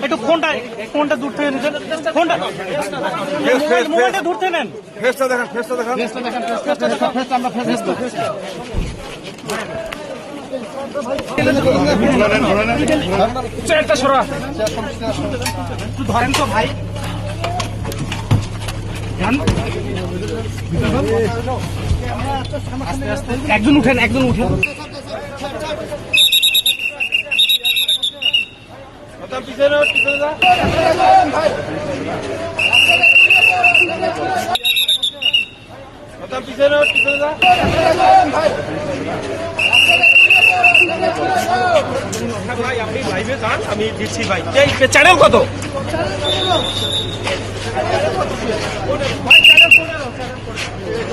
একটু ফোনটা দূর থেকে নিচ্ছেন, ফোনটা মোবাইলটা দূর থেকে নেন। ফেসটা দেখেন, ফেসটা দেখেন, ধরেন তো ভাই, একজন উঠেন, একজন উঠেন। ভাই আপনি লাইভে যান, আমি দিচ্ছি ভাই। চ্যানেল কত?